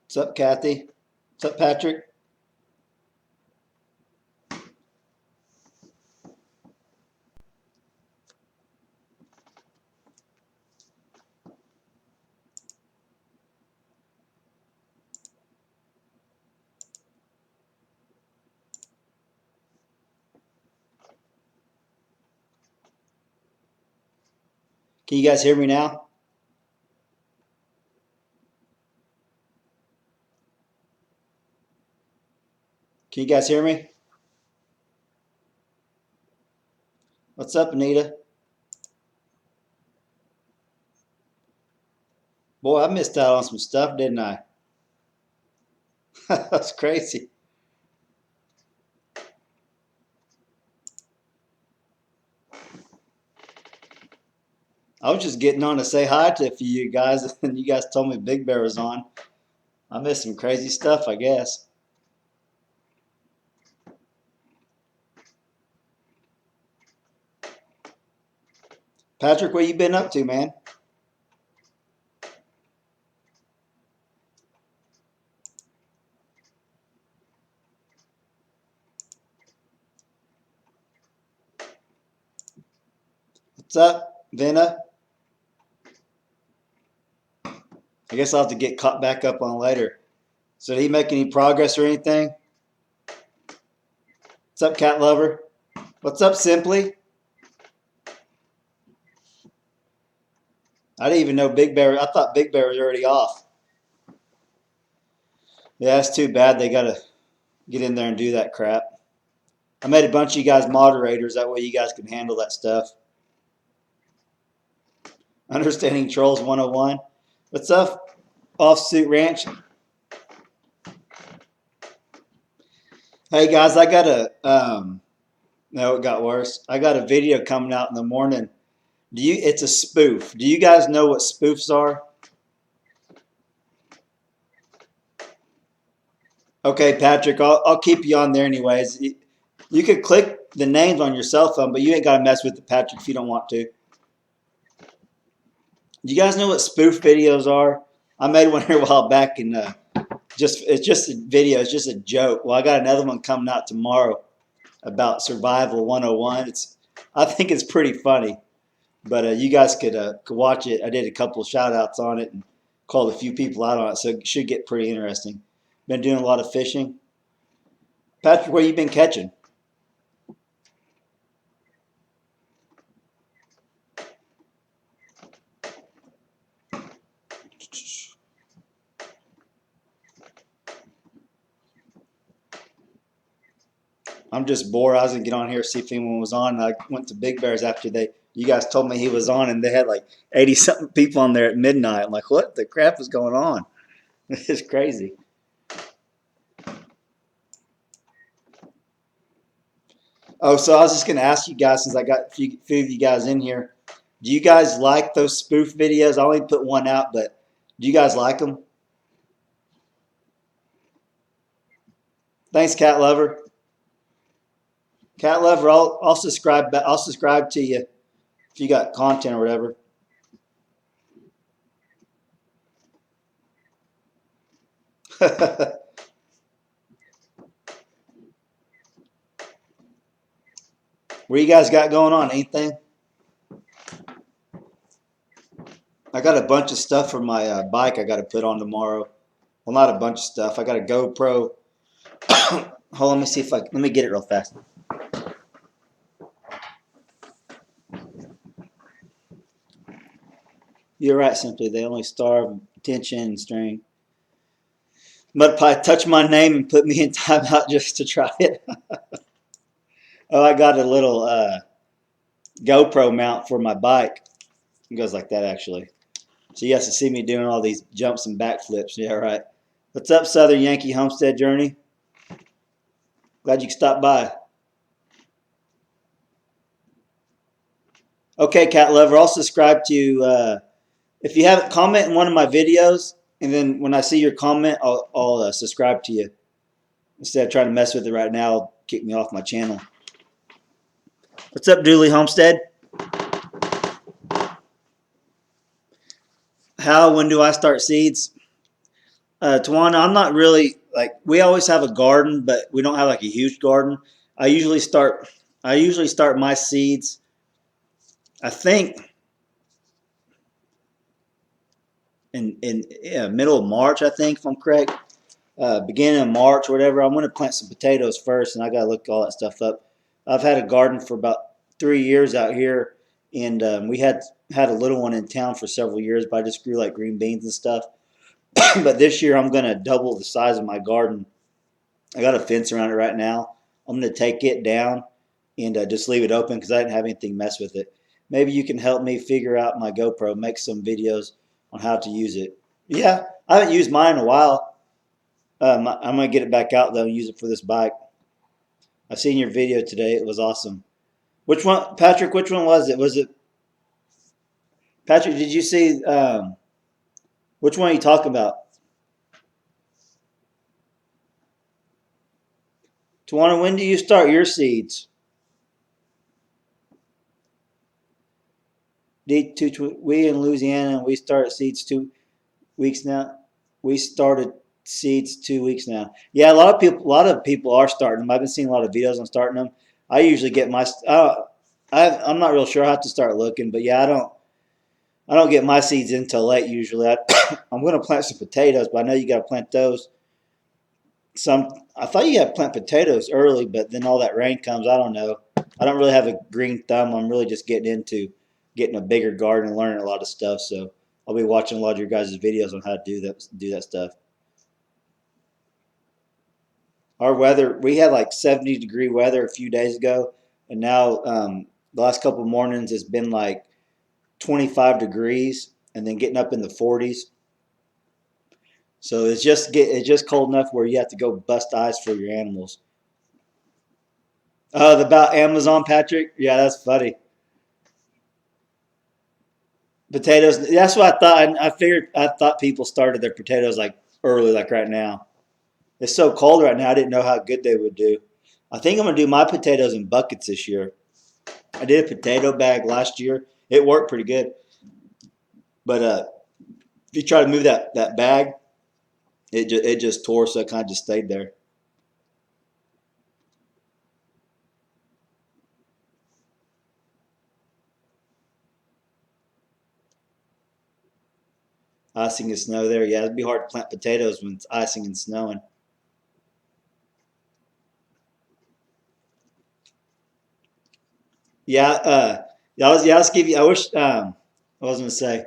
What's up, Kathy? What's up, Patrick? Can you guys hear me now? Can you guys hear me? What's up, Anita? Boy, I missed out on some stuff, didn't I? That's crazy. I was just getting on to say hi to a few of you guys, and you guys told me Big Bear was on. I missed some crazy stuff, I guess. Patrick, what you been up to, man? What's up, Vena? I guess I'll have to get caught back up on later. So did he make any progress or anything? What's up, Cat Lover? What's up, Simply? I didn't even know Big Bear. I thought Big Bear was already off. Yeah, that's too bad. They gotta get in there and do that crap. I made a bunch of you guys moderators. That way you guys can handle that stuff. Understanding Trolls 101. What's up, Offsuit Ranch? Hey guys, I got no, it got worse. I got a video coming out in the morning. It's a spoof. Do you guys know what spoofs are? Okay, Patrick, I'll keep you on there anyways. You could click the names on your cell phone, but you ain't got to mess with it, Patrick, if you don't want to. Do you guys know what spoof videos are? I made one here a while back, and it's just a video. It's just a joke. Well, I got another one coming out tomorrow about Survival 101. I think it's pretty funny, but you guys could watch it. I did a couple of shout outs on it and called a few people out on it, so it should get pretty interesting. Been doing a lot of fishing. Patrick, where you been catching? I'm just bored. I was gonna get on here see if anyone was on. I went to Big Bears after you guys told me he was on, and they had like 80 something people on there at midnight. I'm like, what the crap is going on? It's crazy. Oh, so I was just gonna ask you guys, since I got a few of you guys in here, do you guys like those spoof videos? I only put one out, but do you guys like them? Thanks, Cat Lover. Cat Lover, I'll subscribe. I'll subscribe to you if you got content or whatever. What you guys got going on? Anything? I got a bunch of stuff for my bike I got to put on tomorrow. Well, not a bunch of stuff. I got a GoPro. Hold on, let me see if let me get it real fast. You're right, Simply. They only starve tension and strength. Mudpie touched my name and put me in timeout just to try it. Oh, I got a little GoPro mount for my bike. It goes like that, actually. So you have to see me doing all these jumps and backflips. Yeah, right. What's up, Southern Yankee Homestead Journey? Glad you stopped by. Okay, Cat Lover, I'll subscribe to you. If you haven't, comment in one of my videos, and then when I see your comment, I'll subscribe to you. Instead of trying to mess with it right now, it'll kick me off my channel. What's up, Dooley Homestead? When do I start seeds? Tawana, I'm not really like we always have a garden, but we don't have like a huge garden. I usually start I usually start my seeds. I think in yeah, middle of March. I think if I'm correct, beginning of March or whatever. I'm going to plant some potatoes first, and I got to look all that stuff up. I've had a garden for about 3 years out here, and we had a little one in town for several years, but I just grew like green beans and stuff. But this year I'm going to double the size of my garden. I got a fence around it right now. I'm going to take it down and just leave it open because I didn't have anything mess with it. Maybe you can help me figure out my GoPro, make some videos on how to use it. Yeah, I haven't used mine in a while. I'm gonna get it back out though and use it for this bike. I seen your video today. It was awesome. Which one, Patrick? Which one was it? Was it Patrick? Did you see? Which one are you talking about? Tawana, when do you start your seeds? We in Louisiana, we start seeds 2 weeks now. We started seeds 2 weeks now. Yeah, a lot of people are starting them. I've been seeing a lot of videos on starting them. I usually get my. I'm not real sure. I have to start looking, but yeah, I don't get my seeds in until late usually. I'm going to plant some potatoes, but I know you got to plant those. Some I thought you got to plant potatoes early, but then all that rain comes. I don't know. I don't really have a green thumb. I'm really just getting into getting a bigger garden and learning a lot of stuff. So I'll be watching a lot of your guys' videos on how to do that stuff. Our weather, we had like 70-degree weather a few days ago, and now the last couple of mornings it's been like 25 degrees, and then getting up in the 40s. So it's just cold enough where you have to go bust ice for your animals. About Amazon, Patrick. Yeah, that's funny. Potatoes. That's what I thought. I figured. I thought people started their potatoes like early, like right now. It's so cold right now. I didn't know how good they would do. I think I'm gonna do my potatoes in buckets this year. I did a potato bag last year. It worked pretty good. But if you try to move that bag, it just tore, so it kind of just stayed there. Icing and snow there. Yeah, it'd be hard to plant potatoes when it's icing and snowing. Yeah, yeah, I was give you. I wish. I was gonna say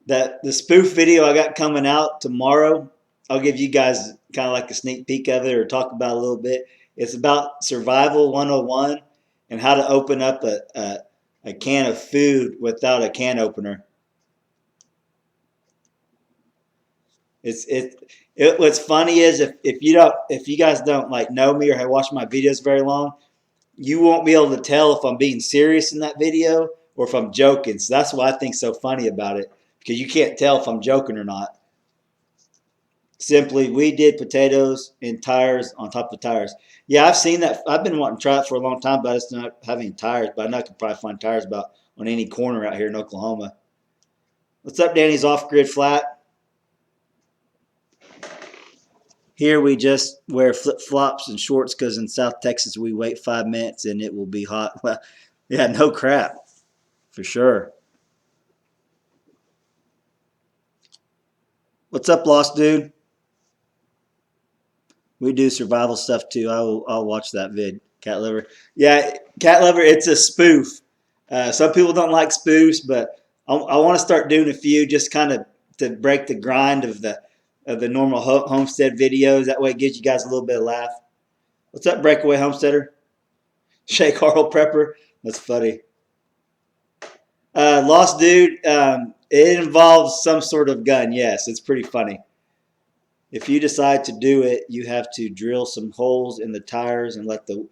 that the spoof video I got coming out tomorrow. I'll give you guys kind of like a sneak peek of it or talk about it a little bit. It's about survival 101 and how to open up a can of food without a can opener. What's funny is if you guys don't like know me or have watched my videos very long, you won't be able to tell if I'm being serious in that video or if I'm joking. So that's what I think so funny about it because you can't tell if I'm joking or not. Simply, we did potatoes and tires on top of tires. Yeah, I've seen that. I've been wanting to try it for a long time, but I just not having tires. But I know I could probably find tires about on any corner out here in Oklahoma. What's up, Danny's off grid flat? Here we just wear flip flops and shorts because in South Texas we wait 5 minutes and it will be hot. Well, yeah, no crap for sure. What's up, Lost Dude? We do survival stuff too. I'll watch that vid. Cat liver. Yeah, cat liver. It's a spoof. Some people don't like spoofs, but I want to start doing a few just kind of to break the grind of the normal homestead videos. That way, it gives you guys a little bit of laugh. What's up, breakaway homesteader? Shay Carl Prepper. That's funny. Lost dude. It involves some sort of gun. Yes, it's pretty funny. If you decide to do it, you have to drill some holes in the tires and let the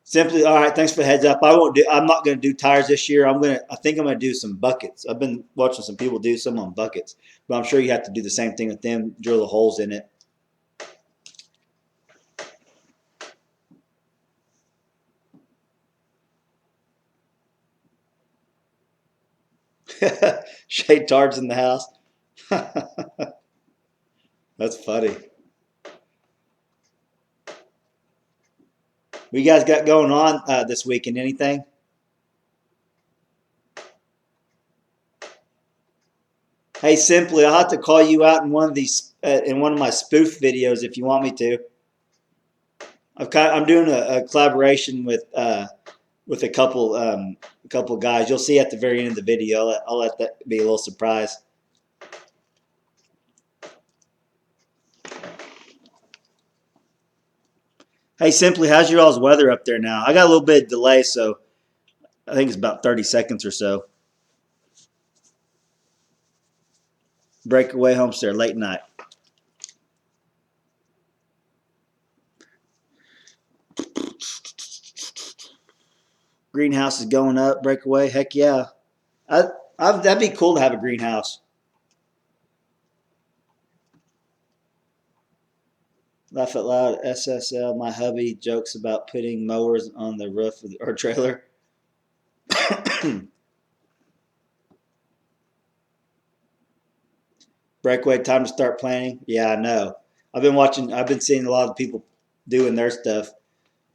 simply. All right, thanks for the heads up. I won't do. I'm not going to do tires this year. I think I'm going to do some buckets. I've been watching some people do some on buckets, but I'm sure you have to do the same thing with them. Drill the holes in it. Shade tards in the house. That's funny. What you guys got going on this weekend? Anything? Hey, simply, I'll have to call you out in one of these in one of my spoof videos if you want me to. I'm doing a collaboration with a couple guys. You'll see at the very end of the video. I'll let that be a little surprise. Hey, simply, how's your all's weather up there now? I got a little bit of delay, so I think it's about 30 seconds or so. Breakaway homestead, late night. Greenhouse is going up. Breakaway, heck yeah. I, that'd be cool to have a greenhouse. Laugh out loud. SSL. My hubby jokes about putting mowers on the roof of our trailer. Breakaway, time to start planning. Yeah, I know. I've been seeing a lot of people doing their stuff.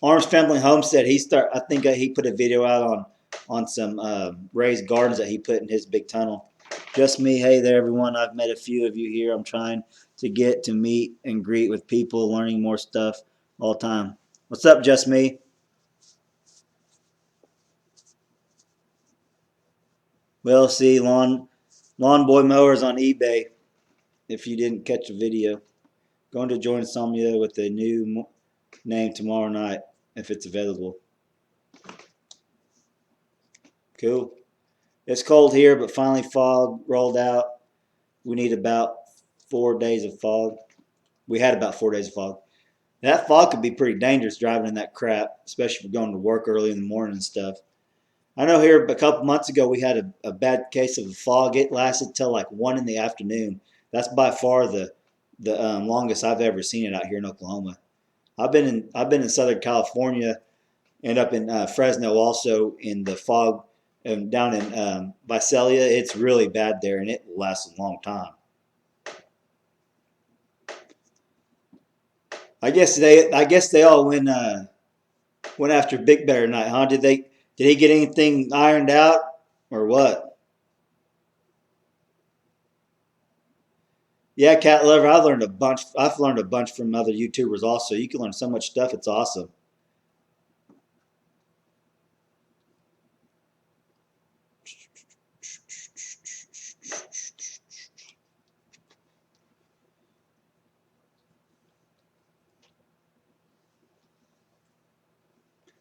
Arms Family Homestead. I think he put a video out on some raised gardens that he put in his big tunnel. Just me. Hey there, everyone. I've met a few of you here. I'm trying to get to meet and greet with people, learning more stuff all the time. What's up, Just Me? Well, see, lawn boy mowers on eBay. If you didn't catch the video, going to join Insomnia with a new name tomorrow night if it's available. Cool. It's cold here, but finally fog rolled out. We need about 4 days of fog. We had about 4 days of fog. That fog could be pretty dangerous driving in that crap, especially if you're going to work early in the morning and stuff. I know here a couple months ago we had a bad case of fog. It lasted till like 1 in the afternoon. That's by far the longest I've ever seen it out here in Oklahoma. I've been in Southern California and up in Fresno also in the fog, and down in Visalia. It's really bad there, and it lasts a long time. I guess they all went after Big Bear tonight, huh? Did he get anything ironed out or what? Yeah, cat lover. I've learned a bunch. I've learned a bunch from other YouTubers also. You can learn so much stuff. It's awesome.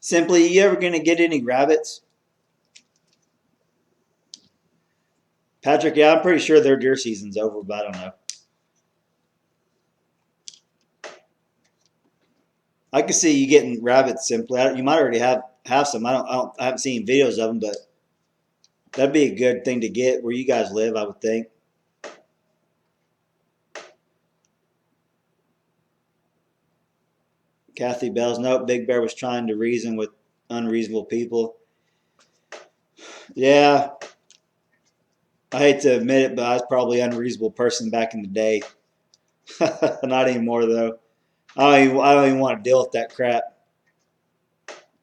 Simply, you ever gonna get any rabbits, Patrick? Yeah, I'm pretty sure their deer season's over, but I don't know. I can see you getting rabbits. Simply, you might already have some. I haven't seen videos of them, but that'd be a good thing to get where you guys live. I would think. Kathy Bells. Nope. Big Bear was trying to reason with unreasonable people. Yeah, I hate to admit it, but I was probably an unreasonable person back in the day. Not anymore though. I don't even want to deal with that crap.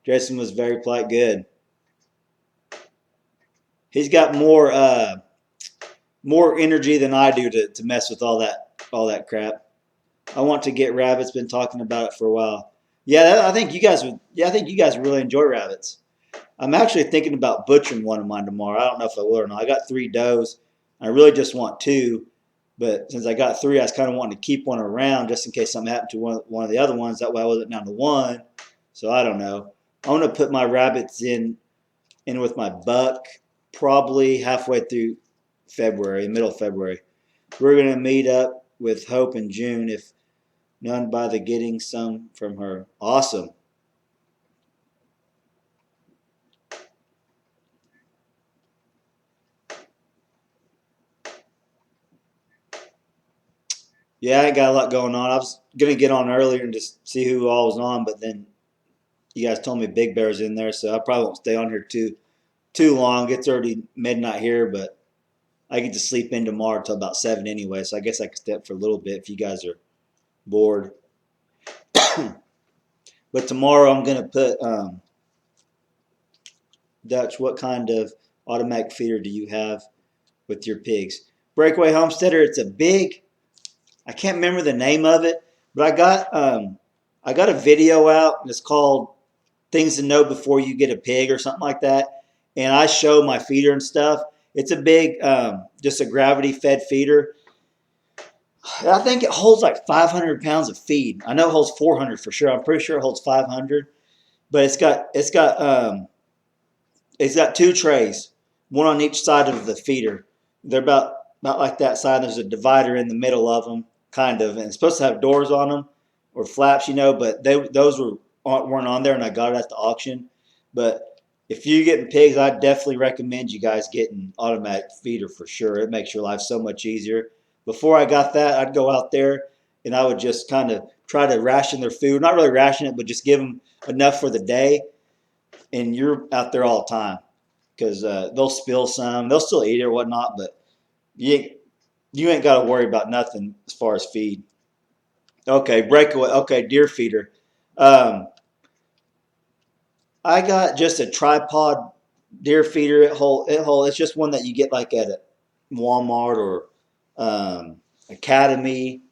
Jason was very polite. Good. He's got more energy than I do to mess with all that crap. I want to get rabbits. Been talking about it for a while. Yeah, I think you guys would. Yeah, I think you guys really enjoy rabbits. I'm actually thinking about butchering one of mine tomorrow. I don't know if I will or not. I got 3 does. I really just want 2, but since I got 3, I was kind of wanting to keep one around just in case something happened to one of the other ones. That way I wasn't down to 1. So I don't know. I want to put my rabbits in with my buck probably halfway through February, middle of February. We're gonna meet up with Hope in June, if none by the getting some from her. Awesome. Yeah, I ain't got a lot going on. I was gonna get on earlier and just see who all was on, but then you guys told me Big Bear's in there, so I probably won't stay on here too long. It's already midnight here, but I get to sleep in tomorrow till about 7 anyway, so I guess I can stay up for a little bit if you guys are bored. But tomorrow I'm gonna put Dutch. What kind of automatic feeder do you have with your pigs? Breakaway Homesteader. It's a big. I can't remember the name of it, but I got a video out. And it's called "Things to Know Before You Get a Pig" or something like that. And I show my feeder and stuff. It's a big, just a gravity fed feeder. I think it holds like 500 pounds of feed. I know it holds 400 for sure. I'm pretty sure it holds 500. But it's got two trays, one on each side of the feeder. They're about like that side. There's a divider in the middle of them, kind of, and it's supposed to have doors on them or flaps, but those weren't on there, and I got it at the auction. But if you're getting pigs, I definitely recommend you guys getting automatic feeder for sure. It makes your life so much easier. Before I got that, I'd go out there and I would just kind of try to ration their food. Not really ration it, but just give them enough for the day. And you're out there all the time because they'll spill some. They'll still eat it or whatnot, but you ain't got to worry about nothing as far as feed. Okay, breakaway. Okay, deer feeder. Um, I got just a tripod deer feeder. It's just one that you get like at a Walmart or Academy.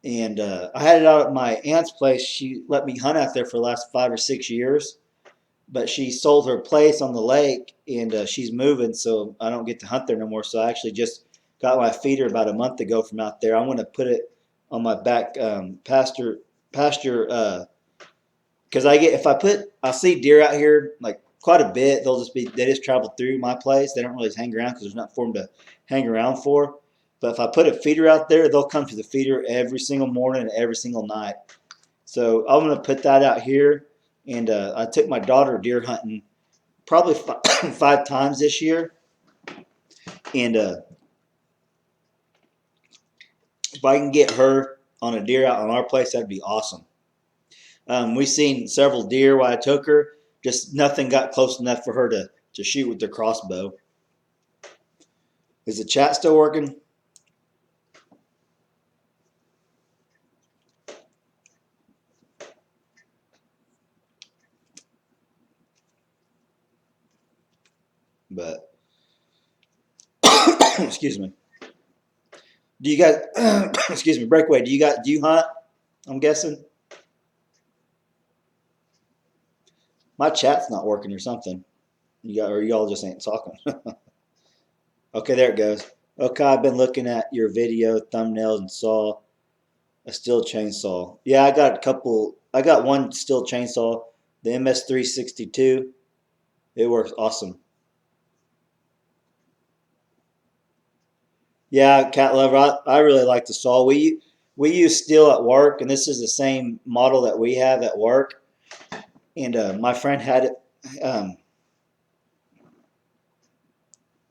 And I had it out at my aunt's place. She let me hunt out there for the last 5 or 6 years, but she sold her place on the lake, and she's moving, so I don't get to hunt there no more. So I actually just got my feeder about a month ago from out there. I'm going to put it on my back pasture because I see deer out here like quite a bit. They just travel through my place. They don't really hang around because there's nothing for them to hang around for. But if I put a feeder out there, they'll come to the feeder every single morning and every single night. So I'm going to put that out here. And I took my daughter deer hunting probably 5 times this year. And if I can get her on a deer out on our place, that'd be awesome. We've seen several deer while I took her. Just nothing got close enough for her to shoot with their crossbow. Is the chat still working? But excuse me. Do you guys excuse me, breakaway, do you hunt? I'm guessing. My chat's not working or something. Y'all just ain't talking. Okay, there it goes. Okay, I've been looking at your video thumbnails and saw a Stihl chainsaw. Yeah, I got a couple. I got one Stihl chainsaw, the MS362. It works awesome. Yeah, cat lover. I really like the saw. We use Stihl at work, and this is the same model that we have at work. And my friend had it. Um,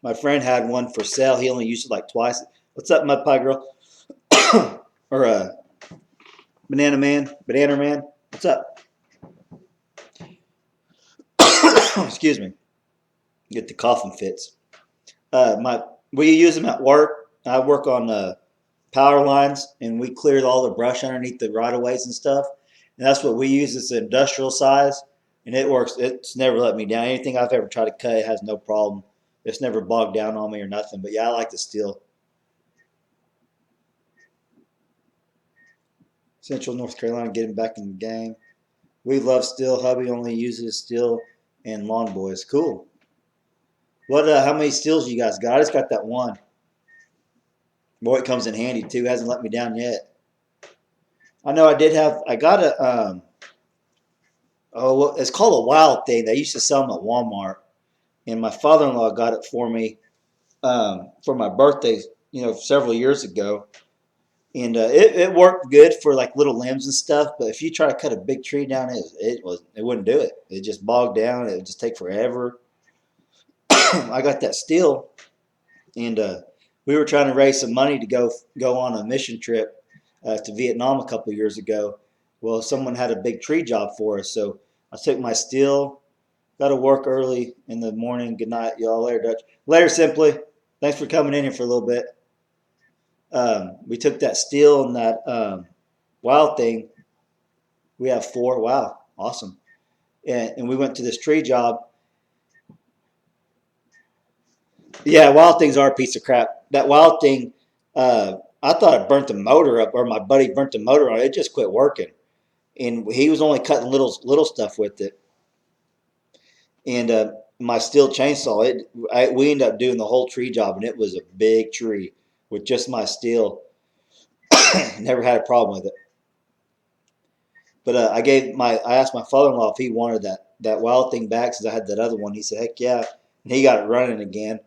my friend had one for sale. He only used it like twice. What's up, Mud Pie Girl? Or Banana Man? Banana Man? What's up? Excuse me. Get the coughing fits. We use them at work. I work on power lines, and we cleared all the brush underneath the right of ways and stuff. And that's what we use. It's an industrial size, and it works. It's never let me down. Anything I've ever tried to cut, it has no problem. It's never bogged down on me or nothing. But yeah, I like the Stihl. Central North Carolina getting back in the game. We love Stihl. Hubby only uses Stihl and Lawn Boys. Cool. What? How many Stihls you guys got? I just got that one. Boy, it comes in handy too. Hasn't let me down yet. I know I did have. I got a. Well, it's called a wild thing. They used to sell them at Walmart, and my father-in-law got it for me for my birthday. Several years ago, and it worked good for like little limbs and stuff. But if you try to cut a big tree down, it wouldn't do it. It just bogged down. It would just take forever. I got that Stihl, and we were trying to raise some money to go on a mission trip to Vietnam a couple years ago. Well, someone had a big tree job for us, so I took my Stihl. Got to work early in the morning. Good night, y'all. Later, Dutch. Later, Simply. Thanks for coming in here for a little bit. We took that steel and that wild thing. We have 4. Wow, awesome. And we went to this tree job. Yeah, wild things are a piece of crap. That wild thing, I thought it burnt the motor up, or my buddy burnt the motor on it. It just quit working, and he was only cutting little stuff with it. And my steel chainsaw, we ended up doing the whole tree job, and it was a big tree with just my steel. Never had a problem with it. But I asked my father-in-law if he wanted that wild thing back since I had that other one. He said, "Heck yeah!" And he got it running again.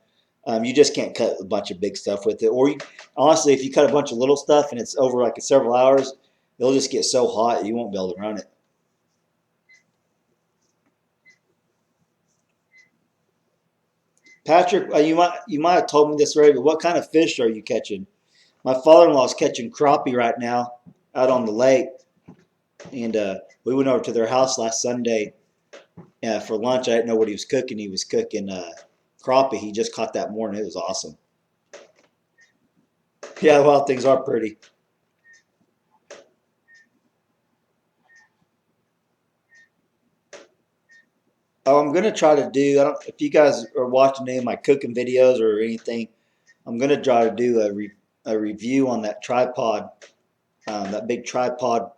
You just can't cut a bunch of big stuff with it, or honestly, if you cut a bunch of little stuff and it's over like several hours, it'll just get so hot you won't be able to run it. Patrick, you might have told me this already, but what kind of fish are you catching? My father-in-law is catching crappie right now out on the lake, and we went over to their house last Sunday for lunch. I didn't know what he was cooking. He was cooking crappie. He just caught that morning. It was awesome. Yeah, wild things are pretty. Oh, I'm gonna try to do. I don't. If you guys are watching any of my cooking videos or anything, I'm gonna try to do a review on that tripod, that big tripod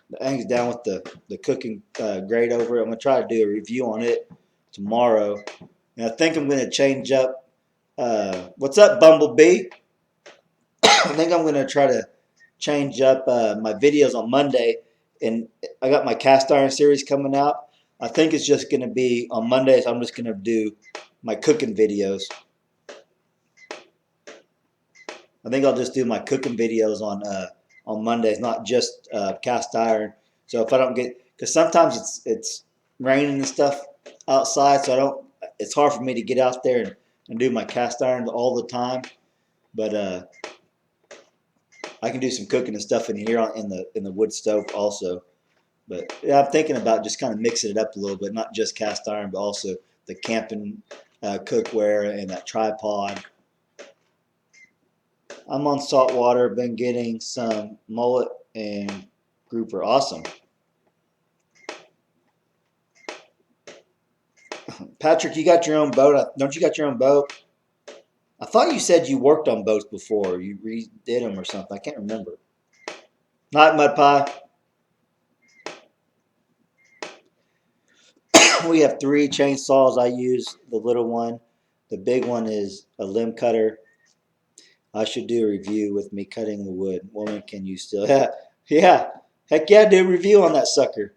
that hangs down with the cooking grate over it. I'm gonna try to do a review on it tomorrow, and I think I'm gonna change up. What's up, Bumblebee? I think I'm gonna try to change up my videos on Monday, and I got my cast iron series coming out. I think it's just gonna be on Mondays. I'm just gonna do my cooking videos. I think I'll just do my cooking videos on Mondays, not just cast iron. So if I don't get, because sometimes it's raining and stuff outside, so I don't. It's hard for me to get out there and do my cast iron all the time. But I can do some cooking and stuff in here in the wood stove also. But yeah, I'm thinking about just kind of mixing it up a little bit, not just cast iron, but also the camping cookware and that tripod. I'm on saltwater. Been getting some mullet and grouper. Awesome. Patrick, you got your own boat? Don't you got your own boat? I thought you said you worked on boats before. You redid them or something. I can't remember. Not Mud Pie. We have 3 chainsaws. I use the little one. The big one is a limb cutter. I should do a review with me cutting the wood. Woman, can you still? Yeah, yeah. Heck yeah, do a review on that sucker.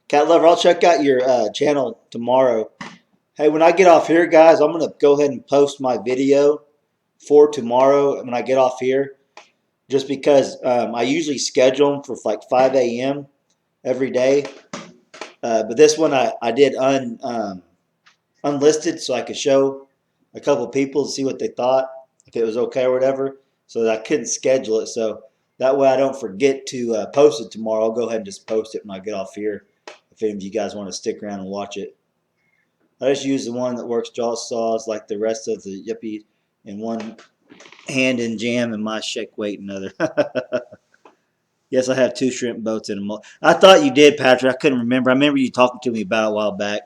Cat Lover, I'll check out your channel tomorrow. Hey, when I get off here, guys, I'm going to go ahead and post my video for tomorrow when I get off here. Just because I usually schedule them for like 5 a.m. every day. But this one I did unlisted so I could show a couple people to see what they thought, if it was okay or whatever. So that I couldn't schedule it. So that way I don't forget to post it tomorrow. I'll go ahead and just post it when I get off here. If any of you guys want to stick around and watch it. I just use the one that works jaw saws like the rest of the Yippee in one hand and jam and my shake weight another. Yes, I have 2 shrimp boats in them. I thought you did, Patrick. I couldn't remember. I remember you talking to me about it a while back.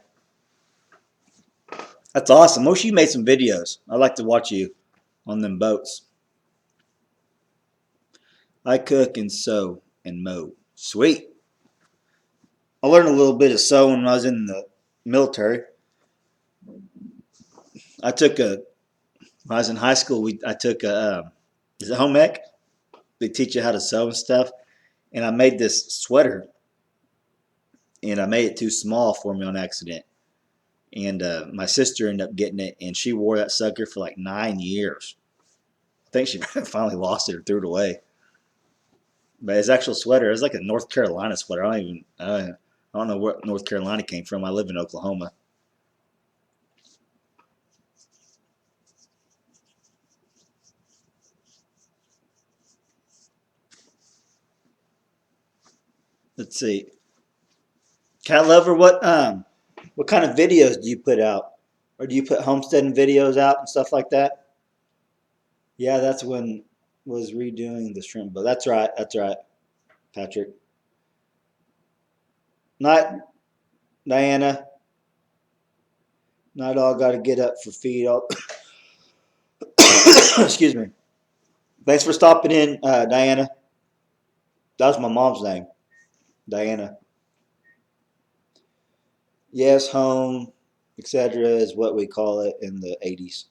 That's awesome. Most you made some videos. I like to watch you on them boats. I cook and sew and mow. Sweet. I learned a little bit of sewing when I was in the military. I took a when I was in high school. I took a is it home ec? They teach you how to sew and stuff. And I made this sweater, and I made it too small for me on accident. And my sister ended up getting it, and she wore that sucker for like 9 years. I think she finally lost it or threw it away. But his actual sweater, it was like a North Carolina sweater. I don't know where North Carolina came from. I live in Oklahoma. Let's see. Cat Lover, what kind of videos do you put out? Or do you put homesteading videos out and stuff like that? Yeah, that's when was redoing the shrimp boat. That's right. That's right, Patrick. Not Diana. Not all got to get up for feed. All excuse me. Thanks for stopping in, Diana. That was my mom's name, Diana. Yes, home, etc. is what we call it in the 80s.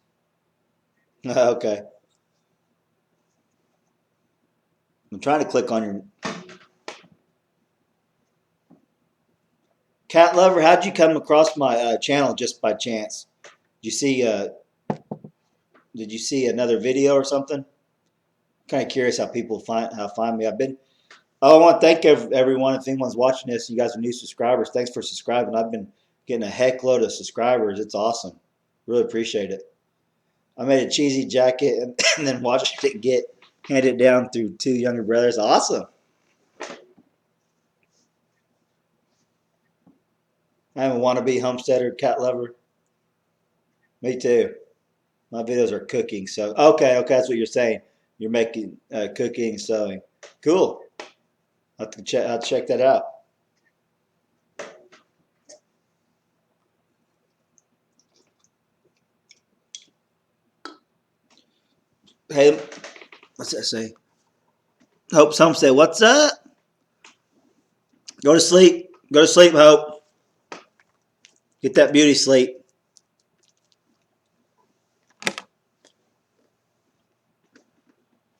Okay. I'm trying to click on your cat lover. How'd you come across my channel just by chance? Did you see? Did you see another video or something? Kind of curious how people find me. I want to thank everyone. If anyone's watching this, you guys are new subscribers. Thanks for subscribing. I've been getting a heck load of subscribers. It's awesome. Really appreciate it. I made a cheesy jacket and then watched it get handed down through two younger brothers. Awesome. I'm a wannabe homesteader, cat lover. Me too. My videos are cooking, so okay, that's what you're saying. You're making cooking, sewing. Cool. I'll check that out. Hey, what's that say? Hope some say, "What's up?" Go to sleep. Go to sleep, Hope. Get that beauty sleep.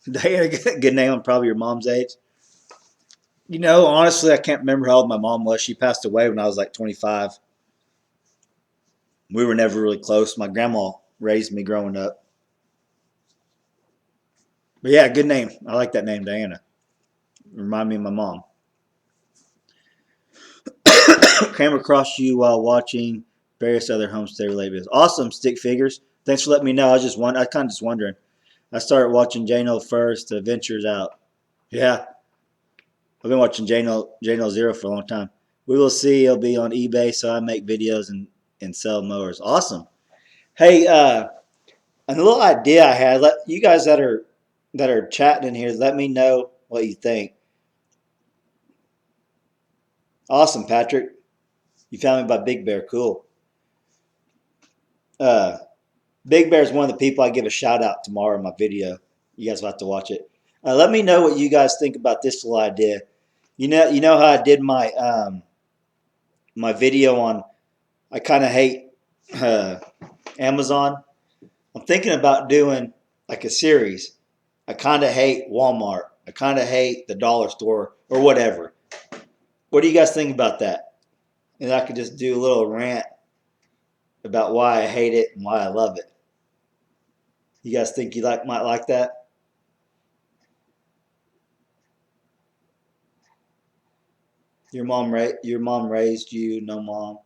Diana, good name. I'm probably your mom's age. You know, honestly, I can't remember how old my mom was. She passed away when I was like 25. We were never really close. My grandma raised me growing up. But yeah, good name. I like that name, Diana. Remind me of my mom. Came across you while watching various other homestead related videos. Awesome, stick figures. Thanks for letting me know. I kind of just wondering. I started watching Jano first. Adventures out. Yeah, I've been watching Jano Zero for a long time. We will see. It'll be on eBay, so I make videos and sell mowers. Awesome. Hey, a little idea I had. Let you guys that are chatting in here. Let me know what you think. Awesome, Patrick. You found me by Big Bear. Cool. Uh, Big Bear is one of the people I give a shout out tomorrow in my video. You guys will have to watch it. Let me know what you guys think about this little idea. You know how I did my video on I kind of hate uh, Amazon. I'm thinking about doing like a series. I kind of hate Walmart. I kind of hate the dollar store or whatever. What do you guys think about that? And I could just do a little rant about why I hate it and why I love it. You guys think you might like that? Your mom raised you, no mom.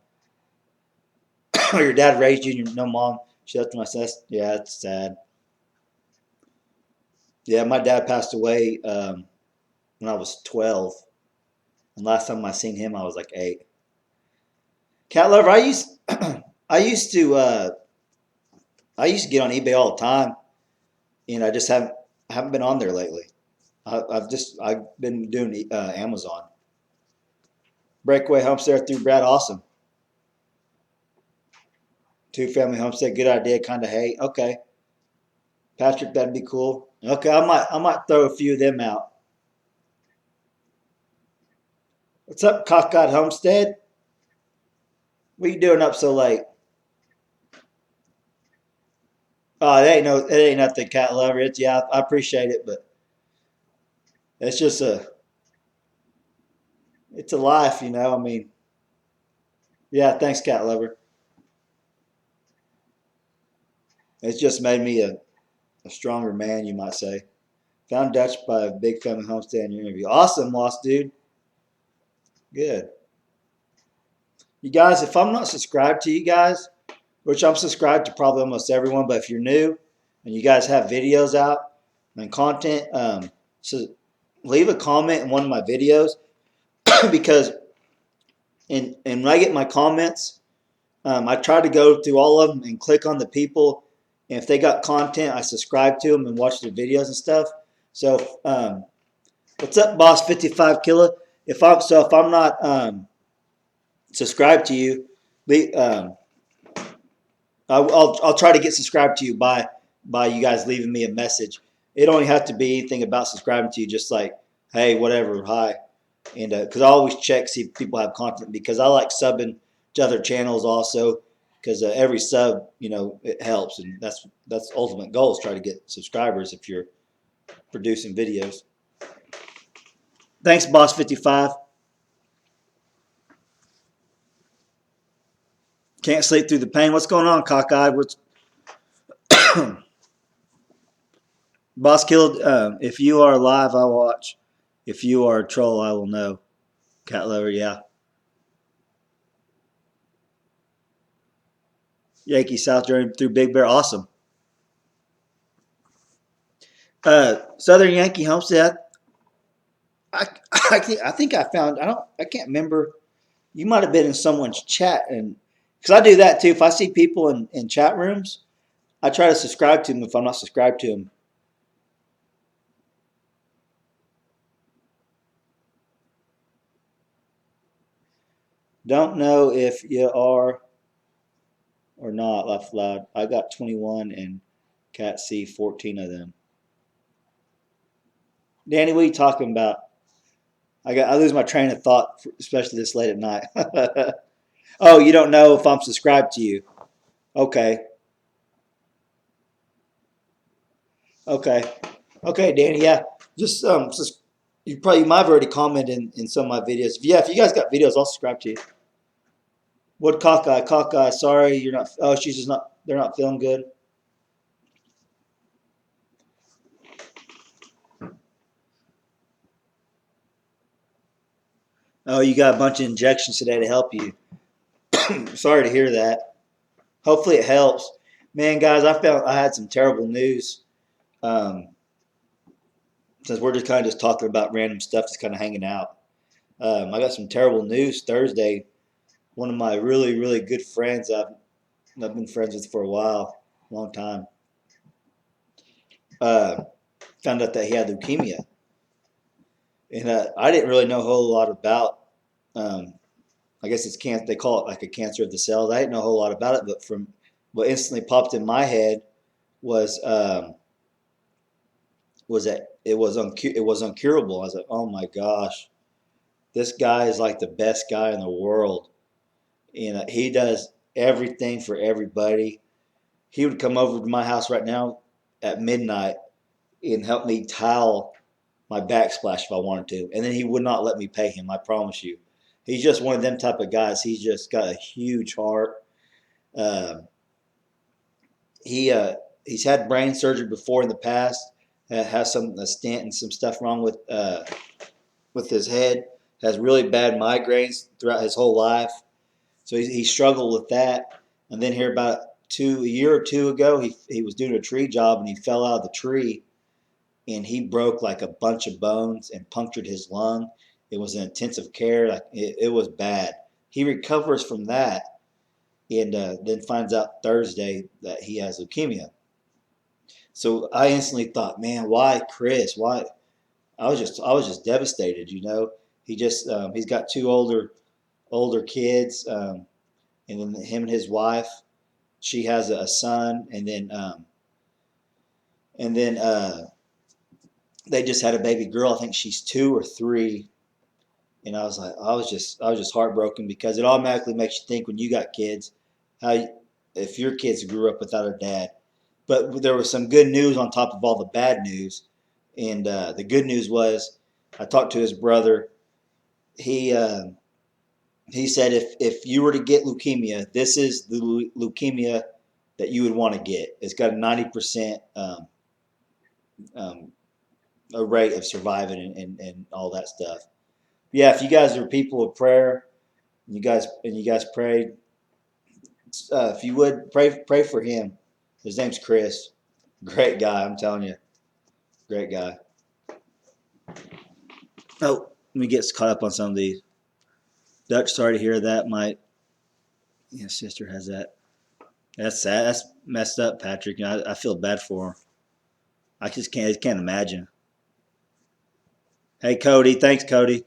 Or your dad raised you, and no mom. She left my sister. Yeah, it's sad. Yeah, my dad passed away when I was 12, and last time I seen him, I was like 8. Cat lover, I used to get on eBay all the time, and I haven't been on there lately. I've been doing Amazon. Breakaway homestead through Brad, awesome. 2-family homestead, good idea, kind of hate. Okay, Patrick, that'd be cool. Okay, I might throw a few of them out. What's up, Cockeyed Homestead? What you doing up so late? Oh, it ain't nothing, cat lover. I appreciate it, but it's just it's a life, you know. I mean, yeah, thanks, cat lover. It's just made me a stronger man, you might say. Found Dutch by a Big Family Homestead in your interview. Awesome, Lost Dude. Good. You guys, if I'm not subscribed to you guys, which I'm subscribed to probably almost everyone, but if you're new and you guys have videos out and content, so leave a comment in one of my videos because when I get my comments, I try to go through all of them and click on the people. And if they got content, I subscribe to them and watch their videos and stuff. So, what's up, Boss 55 Killer? If I'm not subscribed to you, I'll try to get subscribed to you by you guys leaving me a message. It don't have to be anything about subscribing to you. Just like, hey, whatever, hi, and because I always check see if people have content because I like subbing to other channels also because every sub it helps and that's ultimate goal is try to get subscribers if you're producing videos. Thanks, Boss 55. Can't sleep through the pain. What's going on, cockeyed? What's Boss killed? If you are live, I watch. If you are a troll, I will know. Cat lover, yeah. Yankee South journey through Big Bear, awesome. Southern Yankee Homestead. I think I found. I can't remember. You might have been in someone's chat, and because I do that too. If I see people in chat rooms, I try to subscribe to them. If I'm not subscribed to them, don't know if you are or not. Laugh loud. I got 21 and Cat C 14 of them. Danny, what are you talking about? I lose my train of thought, especially this late at night. Oh, you don't know if I'm subscribed to you. Okay. Okay. Okay, Danny. Yeah. Just you might have already commented in some of my videos. Yeah, if you guys got videos, I'll subscribe to you. What cockeye? Cockeye. Sorry, you're not. Oh, she's just not. They're not feeling good. Oh, you got a bunch of injections today to help you. Sorry to hear that. Hopefully it helps. Man, guys, I had some terrible news. Um, since we're just kind of just talking about random stuff, just kind of hanging out. I got some terrible news Thursday. One of my really, really good friends I've been friends with for a while, long time, uh, found out that he had leukemia. And I didn't really know a whole lot about, um, I guess it's cancer, they call it like a cancer of the cells. I didn't know a whole lot about it, but from what instantly popped in my head was, was that it was uncurable. I was like, oh my gosh, this guy is like the best guy in the world. He does everything for everybody. He would come over to my house right now at midnight and help me tile my backsplash if I wanted to. And then he would not let me pay him, I promise you. He's just one of them type of guys. He's just got a huge heart. Uh, he's had brain surgery before in the past. Has a stent and some stuff wrong with his head. Has really bad migraines throughout his whole life. So he struggled with that. And then here about a year or two ago, he was doing a tree job and he fell out of the tree and he broke like a bunch of bones and punctured his lung. It was in intensive care. Like it was bad. He recovers from that and then finds out Thursday that he has leukemia. So I instantly thought, man, why Chris? Why? I was just devastated. He's got two older kids, and then him and his wife. She has a son, and then they just had a baby girl. I think she's 2 or 3. And I was just heartbroken because it automatically makes you think when you got kids, how if your kids grew up without a dad. But there was some good news on top of all the bad news, and the good news was I talked to his brother. He uh, he said if you were to get leukemia, this is the leukemia that you would want to get. It's got a 90% um, a rate of surviving and all that stuff. Yeah, if you guys are people of prayer, and you guys prayed, if you would pray for him. His name's Chris. Great guy, I'm telling you, great guy. Oh, let me get caught up on some of these. Dutch, sorry to hear that. My Yeah, sister has that. That's sad. That's messed up, Patrick. I feel bad for her. I can't imagine. Hey, Cody. Thanks, Cody.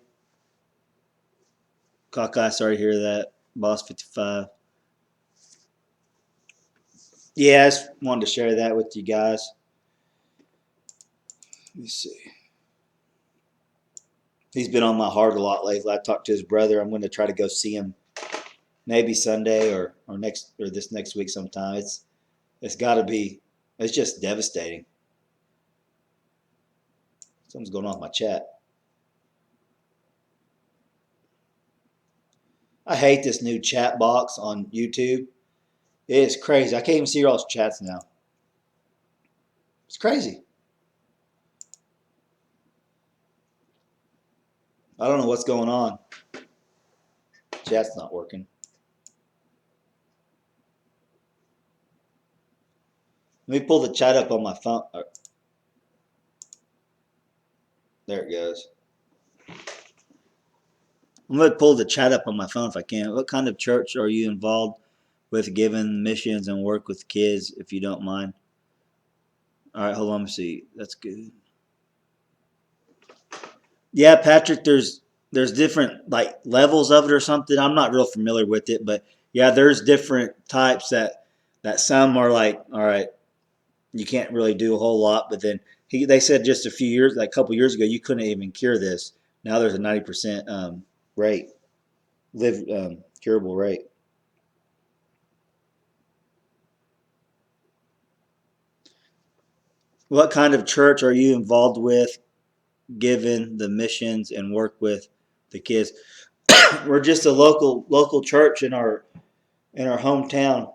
Cockeye, sorry to hear that. Boss 55. Yeah, I just wanted to share that with you guys. Let me see. He's been on my heart a lot lately. I talked to his brother. I'm going to try to go see him maybe Sunday or this next week sometime. It's got to be. It's just devastating. Something's going on with my chat. I hate this new chat box on YouTube. It is crazy. I can't even see y'all's chats now. It's crazy. I don't know what's going on. Chat's not working. Let me pull the chat up on my phone. There it goes. I'm going to pull the chat up on my phone if I can. What kind of church are you involved with, giving missions and work with kids, if you don't mind? All right, hold on. Let me see. That's good. Yeah, Patrick, there's different like levels of it or something. I'm not real familiar with it, but yeah, there's different types that some are like, all right, you can't really do a whole lot, but then they said just a few years, like a couple years ago, you couldn't even cure this. Now there's a 90% rate, curable rate. What kind of church are you involved with, given the missions and work with the kids? We're just a local church in our hometown.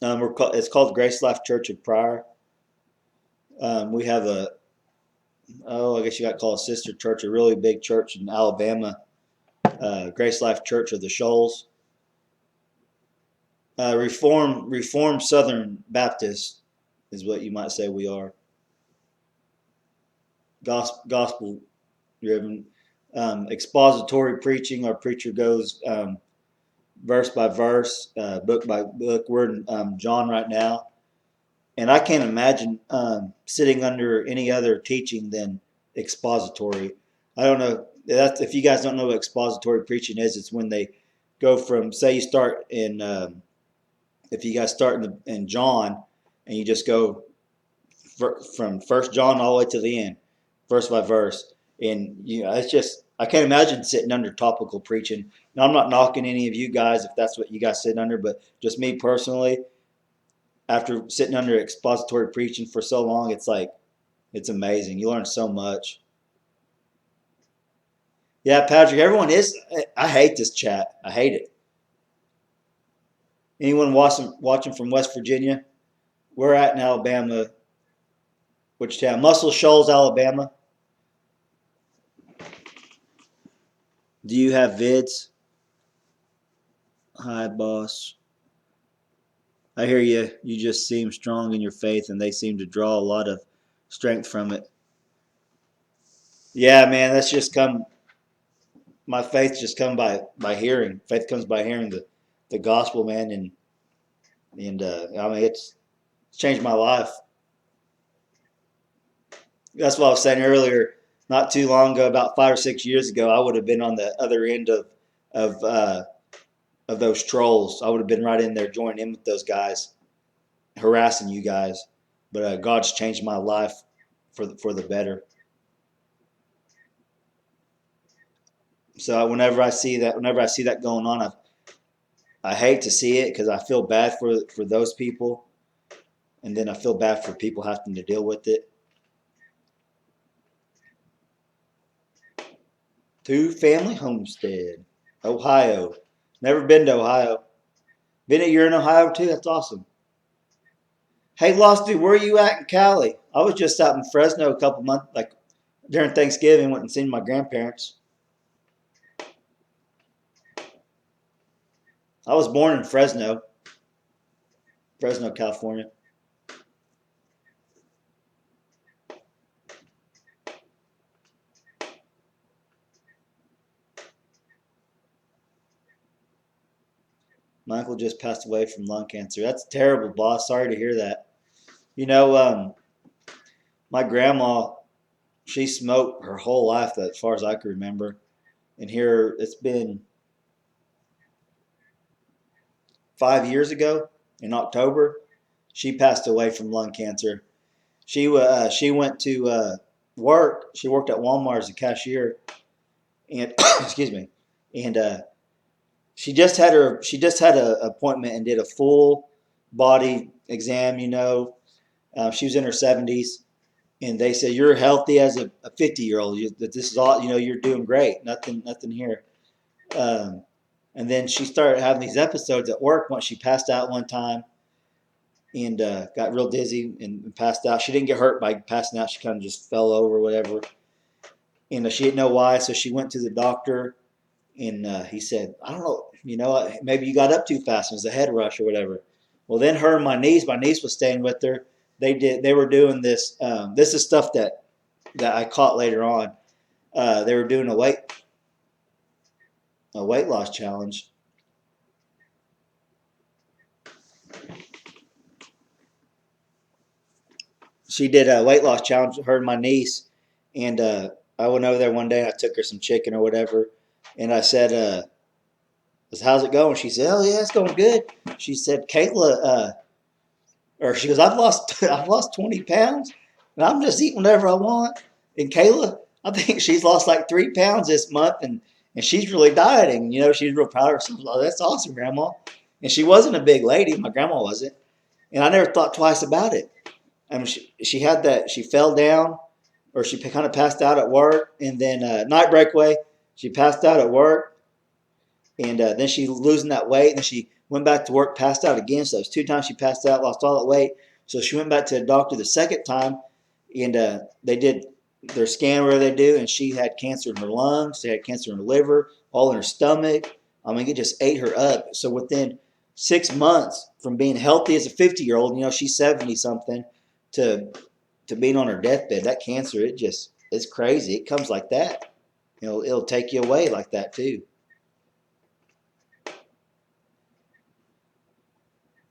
It's called Grace Life Church of Pryor. We have I guess you got to call it a sister church, a really big church in Alabama, Grace Life Church of the Shoals. Reformed Southern Baptist is what you might say we are. Gospel driven. Expository preaching. Our preacher goes verse by verse, book by book. We're in John right now. And I can't imagine sitting under any other teaching than expository. I don't know. If you guys don't know what expository preaching is, it's when they go from, say you start in, if you guys start in John and you just go from First John all the way to the end, verse by verse. And, it's just, I can't imagine sitting under topical preaching. Now, I'm not knocking any of you guys if that's what you guys sit under, but just me personally, after sitting under expository preaching for so long, it's amazing. You learn so much. Yeah, Patrick, everyone is. I hate this chat. I hate it. Anyone watching from West Virginia? We're at in Alabama. Which town? Muscle Shoals, Alabama. Do you have vids? Hi, boss. I hear you. You just seem strong in your faith, and they seem to draw a lot of strength from it. Yeah, man, that's just come. My faith just come by hearing. Faith comes by hearing the gospel, man, and I mean it's changed my life. That's what I was saying earlier. Not too long ago, about 5 or 6 years ago, I would have been on the other end of uh, of those trolls. I would have been right in there joining in with those guys, harassing you guys. But God's changed my life for the better. So whenever I see that going on, I hate to see it because I feel bad for those people, and then I feel bad for people having to deal with it. Two family homestead, Ohio. Never been to Ohio. Bennett, you're in Ohio too? That's awesome. Hey, Lost Dude, where are you at in Cali? I was just out in Fresno a couple months, like during Thanksgiving, went and seen my grandparents. I was born in Fresno, California. My uncle just passed away from lung cancer. That's terrible, boss. Sorry to hear that. You know, my grandma, she smoked her whole life, as far as I can remember. And here it's been 5 years ago in October, she passed away from lung cancer. She went to work. She worked at Walmart as a cashier, and excuse me, and she just had a appointment and did a full body exam. She was in her 70s, and they said you're healthy as a 50-year-old. That this is all you're doing great. Nothing here. Um, and then she started having these episodes at work. Once she passed out one time and got real dizzy and passed out. She didn't get hurt by passing out. She kind of just fell over, or whatever. And she didn't know why, so she went to the doctor, and he said, "I don't know. Maybe you got up too fast. It was a head rush or whatever." Well, then her and my niece was staying with her. They were doing this. This is stuff that I caught later on. They were doing a weight loss challenge. She did a weight loss challenge, her and my niece, and I went over there one day and I took her some chicken or whatever, and I said, "How's it going?" She said, "Oh yeah, it's going good." She said, "Kayla," or she goes, "I've lost 20 pounds, and I'm just eating whatever I want." And Kayla, I think she's lost like 3 pounds this month, and she's really dieting. She's real proud of herself. Oh, that's awesome, Grandma. And she wasn't a big lady. My grandma wasn't, and I never thought twice about it. I mean, she had that. She fell down, or she kind of passed out at work, and then night breakaway. She passed out at work, and then she losing that weight, and then she went back to work, passed out again. So it was 2 times she passed out, lost all that weight. So she went back to the doctor the second time, and they did their scan where they do, and she had cancer in her lungs, she had cancer in her liver, all in her stomach. I mean, it just ate her up. So within 6 months from being healthy as a 50-year-old, she's 70 something, to being on her deathbed, that cancer, it's crazy. It comes like that. It'll take you away like that too.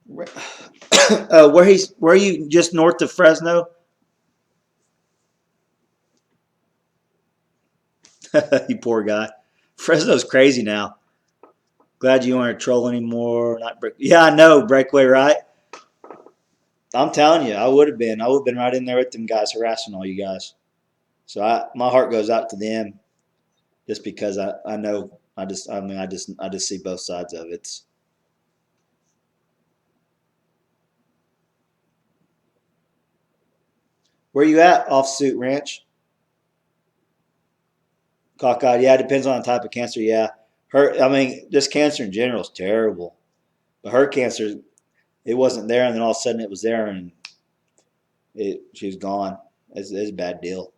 Where are you, just north of Fresno? You poor guy. Fresno's crazy now. Glad you aren't a troll anymore. Not Yeah, I know, Breakaway, right? I'm telling you, I would have been. I would have been right in there with them guys harassing all you guys. So my heart goes out to them, just because I know I just see both sides of it. Where you at, Offsuit Ranch? Cockeyed, yeah, it depends on the type of cancer. Yeah, I mean, just cancer in general is terrible. But her cancer, it wasn't there, and then all of a sudden it was there, and she was gone. It's a bad deal.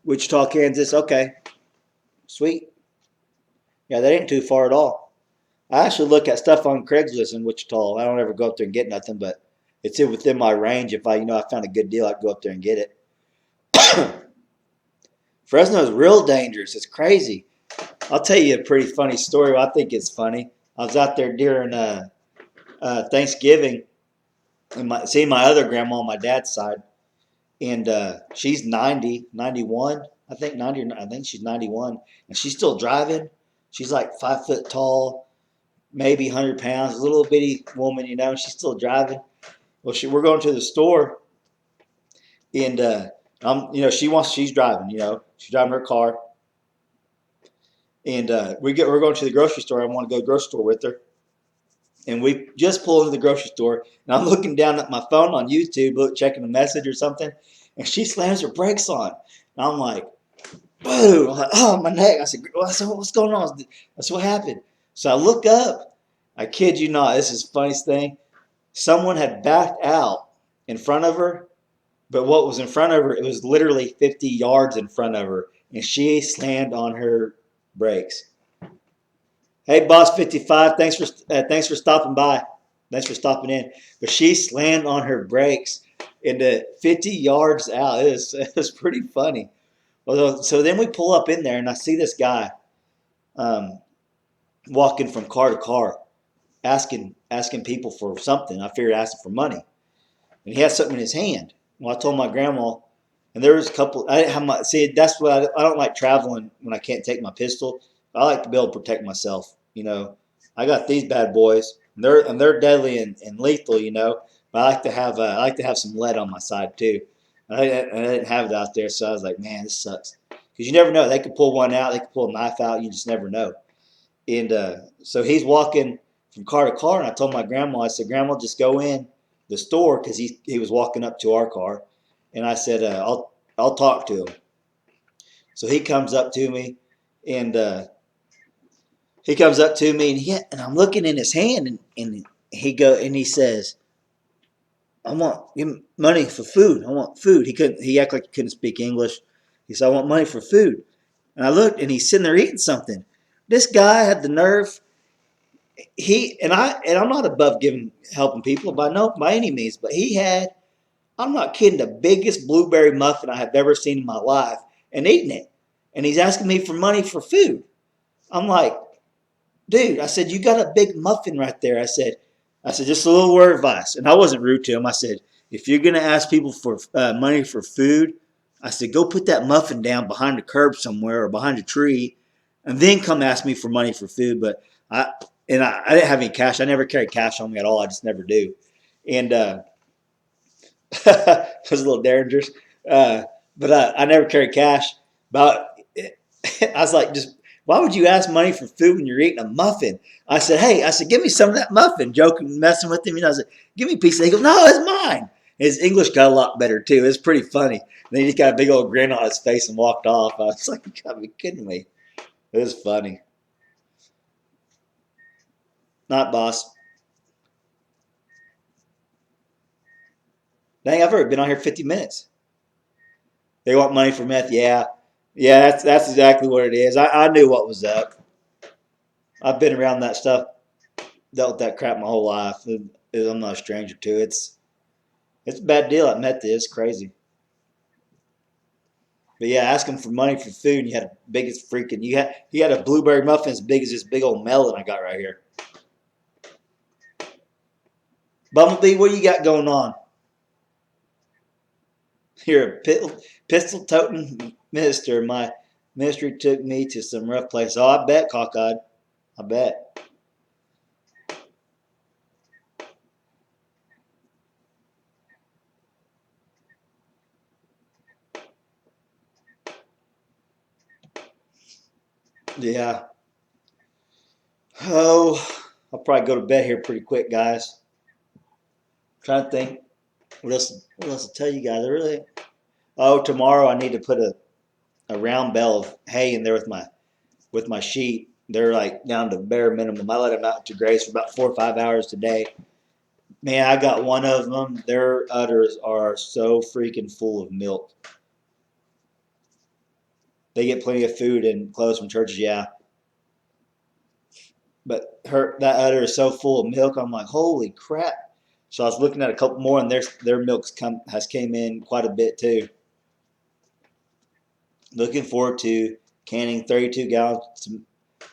Wichita, Kansas. Okay, sweet. Yeah, that ain't too far at all. I actually look at stuff on Craigslist in Wichita. I don't ever go up there and get nothing, but it's within my range. If I found a good deal, I'd go up there and get it. Fresno is real dangerous. It's crazy. I'll tell you a pretty funny story. I think it's funny. I was out there during Thanksgiving, and seeing my other grandma on my dad's side, and she's 90, 91, I think 90. I think she's 91, and she's still driving. She's like 5 foot tall, maybe 100 pounds, a little bitty woman, She's still driving. Well, we're going to the store, and she's driving. She's driving her car, and we're going to the grocery store. I want to go to the grocery store with her, and we just pull into the grocery store, and I'm looking down at my phone on YouTube, checking a message or something, and she slams her brakes on, and I'm like, boom! I'm like, oh, my neck! I said, what's going on? That's what happened. So I look up. I kid you not, this is the funniest thing. Someone had backed out in front of her, but what was in front of her, it was literally 50 yards in front of her, and she slammed on her brakes. Hey, Boss 55, thanks for stopping by. Thanks for stopping in. But she slammed on her brakes into 50 yards out. It was pretty funny. Well, so then we pull up in there, and I see this guy um, walking from car to car, asking people for something. I figured asking for money, and he had something in his hand. Well, I told my grandma, and there was a couple. I didn't have my see. That's what I don't like traveling when I can't take my pistol. I like to be able to protect myself. I got these bad boys. And they're deadly and lethal. But I like to have some lead on my side too. I didn't have it out there, so I was like, man, this sucks. Because you never know. They could pull one out. They could pull a knife out. You just never know. And so he's walking from car to car, and I told my grandma, I said, Grandma, just go in the store because he was walking up to our car, and I said, I'll talk to him. So he comes up to me, and and I'm looking in his hand, and he says, I want money for food. I want food. He acted like he couldn't speak English. He said, I want money for food. And I looked, and he's sitting there eating something. This guy had the nerve. I'm not above helping people by any means, but he had, I'm not kidding, the biggest blueberry muffin I have ever seen in my life, and eating it. And he's asking me for money for food. I'm like, dude, I said, you got a big muffin right there. I said, just a little word of advice. And I wasn't rude to him. I said, if you're going to ask people for money for food, I said, go put that muffin down behind the curb somewhere or behind a tree and then come ask me for money for food. But I didn't have any cash. I never carried cash on me at all. I just never do. And it was a little dangerous. But I never carried cash. But I was like, just why would you ask money for food when you're eating a muffin? I said, hey, give me some of that muffin, joking, messing with him. I said, give me a piece. He goes, no, it's mine. His English got a lot better too. It's pretty funny. And then he just got a big old grin on his face and walked off. I was like, you gotta be kidding me. It was funny. Not boss. Dang, I've already been on here 50 minutes. They want money for meth. Yeah. Yeah, that's exactly what it is. I knew what was up. I've been around that stuff, dealt with that crap my whole life. I'm not a stranger to it. It's a bad deal. At meth is crazy. But yeah, asking for money for food, and you had a biggest freaking you had a blueberry muffin as big as this big old melon I got right here. Bumblebee, what do you got going on? You're a pistol toting minister. My ministry took me to some rough place. Oh, I bet, cockeyed. I bet. Yeah. Oh, I'll probably go to bed here pretty quick, guys. I'm trying to think. What else to tell you guys? Oh, tomorrow I need to put a round bale of hay in there with my sheep. They're like down to bare minimum. I let them out to graze for about 4 or 5 hours today. Man, I got one of them. Their udders are so freaking full of milk. They get plenty of food and clothes from churches, yeah. But that udder is so full of milk. I'm like, holy crap! So I was looking at a couple more, and their milk's has came in quite a bit too. Looking forward to canning 32 gallons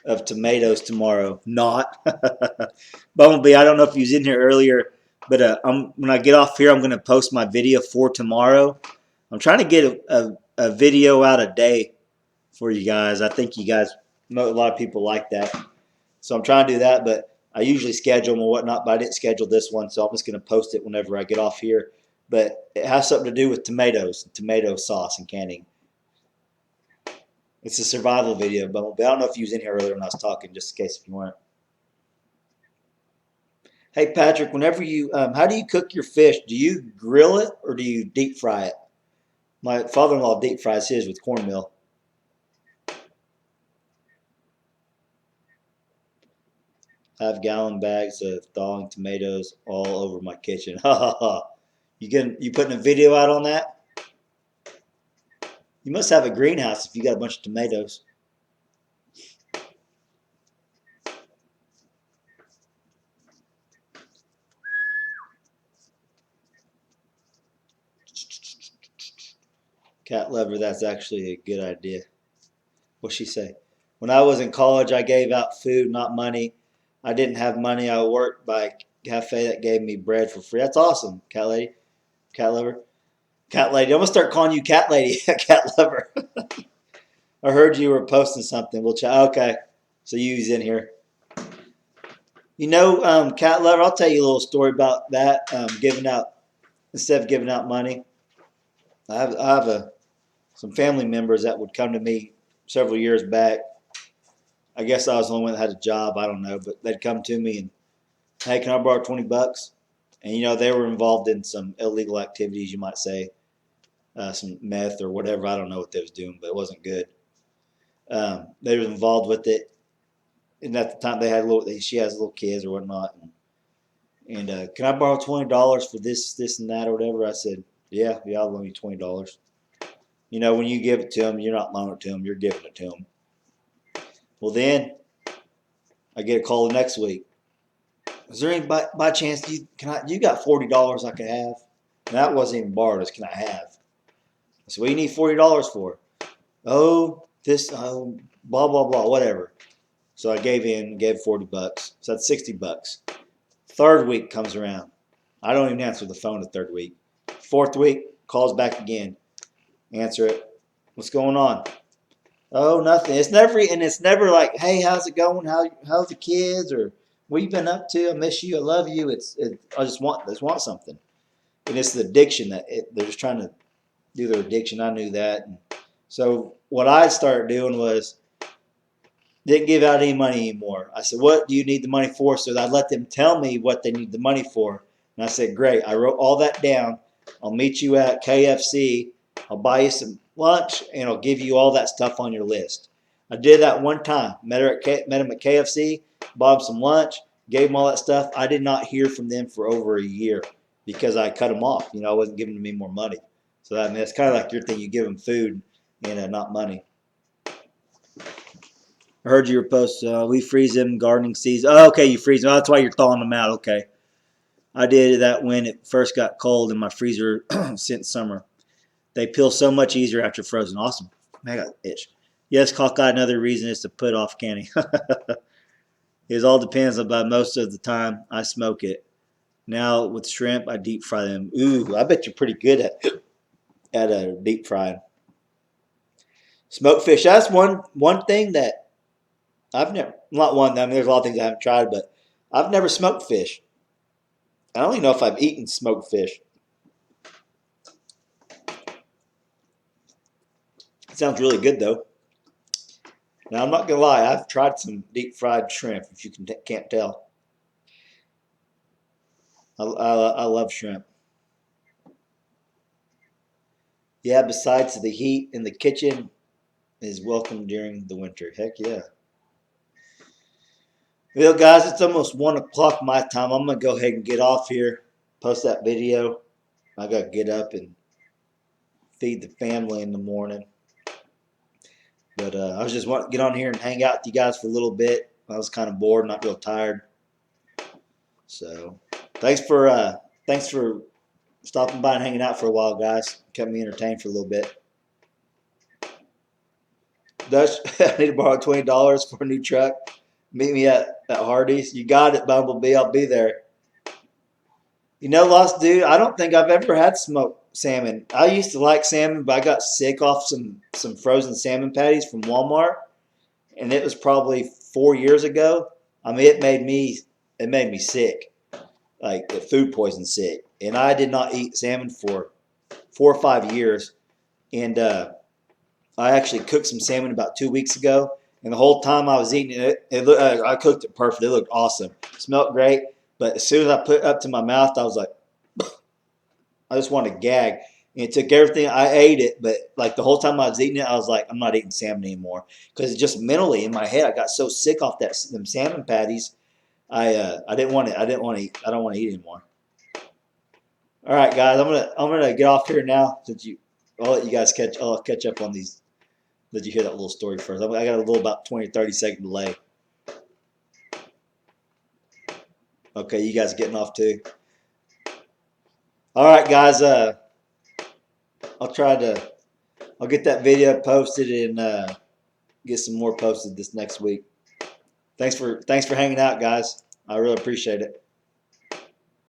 of tomatoes tomorrow. Not Bumblebee. I don't know if you was in here earlier, but when I get off here, I'm going to post my video for tomorrow. I'm trying to get a video out a day for you guys. I think you guys know a lot of people like that, so I'm trying to do that. But I usually schedule them or whatnot, but I didn't schedule this one, so I'm just going to post it whenever I get off here. But it has something to do with tomatoes, tomato sauce, and canning. It's a survival video, but I don't know if you was in here earlier when I was talking, just in case if you weren't. Hey Patrick, whenever how do you cook your fish? Do you grill it or do you deep fry it? My father-in-law deep fries his with cornmeal. I have gallon bags of thawing tomatoes all over my kitchen. Ha ha ha! You putting a video out on that? You must have a greenhouse if you got a bunch of tomatoes. Cat lover, that's actually a good idea. What'd she say? When I was in college, I gave out food, not money. I didn't have money. I worked by a cafe that gave me bread for free. That's awesome, cat lady, cat lover, cat lady. I'm gonna start calling you cat lady, cat lover. I heard you were posting something. We'll chat. Okay, so you's in here. Cat lover. I'll tell you a little story about that. Giving out instead of giving out money. I have some family members that would come to me several years back. I guess I was the only one that had a job. I don't know, but they'd come to me and, hey, can I borrow $20? And they were involved in some illegal activities, you might say, some meth or whatever. I don't know what they was doing, but it wasn't good. They were involved with it, and at the time she has little kids or whatnot. And can I borrow $20 for this, and that, or whatever? I said, yeah, I'll loan you $20. When you give it to them, you're not loaning it to them, you're giving it to them. Well, then I get a call the next week. Is there any by chance you got $40 I could have? And that wasn't even borrowed. It's can I have? I said, what do you need $40 for? Oh, blah blah blah, whatever. So I gave $40. So that's $60. Third week comes around. I don't even answer the phone the third week. Fourth week, calls back again. Answer it. What's going on? Oh, nothing. It's never like, hey, how's it going? How's the kids? Or what you been up to? I miss you. I love you. I just want something. And it's the addiction they're just trying to do their addiction. I knew that. And so what I started doing was didn't give out any money anymore. I said, what do you need the money for? So I let them tell me what they need the money for. And I said, great. I wrote all that down. I'll meet you at KFC. I'll buy you some lunch, and I'll give you all that stuff on your list. I did that one time. Met him at KFC, bought him some lunch, gave him all that stuff. I did not hear from them for over a year because I cut them off. I wasn't giving them any more money. So that's kind of like your thing. You give them food and not money. I heard your post. We freeze them gardening season. Oh, okay, you freeze them. Oh, that's why you're thawing them out. Okay. I did that when it first got cold in my freezer since summer. They peel so much easier after frozen. Awesome. Man, I got itch. Yes, Hawkeye, another reason is to put off canning. It all depends, but most of the time I smoke it. Now with shrimp, I deep fry them. Ooh, I bet you're pretty good at a deep frying. Smoked fish. That's one thing that I've never, not one, I mean, there's a lot of things I haven't tried, but I've never smoked fish. I don't even know if I've eaten smoked fish. It sounds really good, though. Now, I'm not going to lie. I've tried some deep fried shrimp, if you can't tell. I love shrimp. Yeah, besides the heat in the kitchen is welcome during the winter. Heck yeah. Well, guys, it's almost 1 o'clock my time. I'm going to go ahead and get off here, post that video. I got to get up and feed the family in the morning. But I was just wanting to get on here and hang out with you guys for a little bit. I was kind of bored, not real tired. So thanks for stopping by and hanging out for a while, guys. Kept me entertained for a little bit. Dutch, I need to borrow $20 for a new truck. Meet me at Hardee's. You got it, Bumblebee. I'll be there. Lost dude, I don't think I've ever had smoked salmon. I used to like salmon, but I got sick off some frozen salmon patties from Walmart, and it was probably 4 years ago. I mean, it made me sick, like food poison sick. And I did not eat salmon for 4 or 5 years. And I actually cooked some salmon about 2 weeks ago. And the whole time I was eating it, I cooked it perfect. It looked awesome. It smelled great. But as soon as I put it up to my mouth, I was like, I just wanted to gag. And it took everything. I ate it, but like the whole time I was eating it, I was like, I'm not eating salmon anymore. Because just mentally in my head, I got so sick off them salmon patties. I didn't want it. I don't want to eat anymore. All right, guys, I'm gonna get off here now. I'll let you guys I'll catch up on these. Let you hear that little story first. I got a little about 20 or 30 second delay. Okay, you guys are getting off too. All right, guys. I'll try to I'll get that video posted and get some more posted this next week. Thanks for hanging out, guys. I really appreciate it.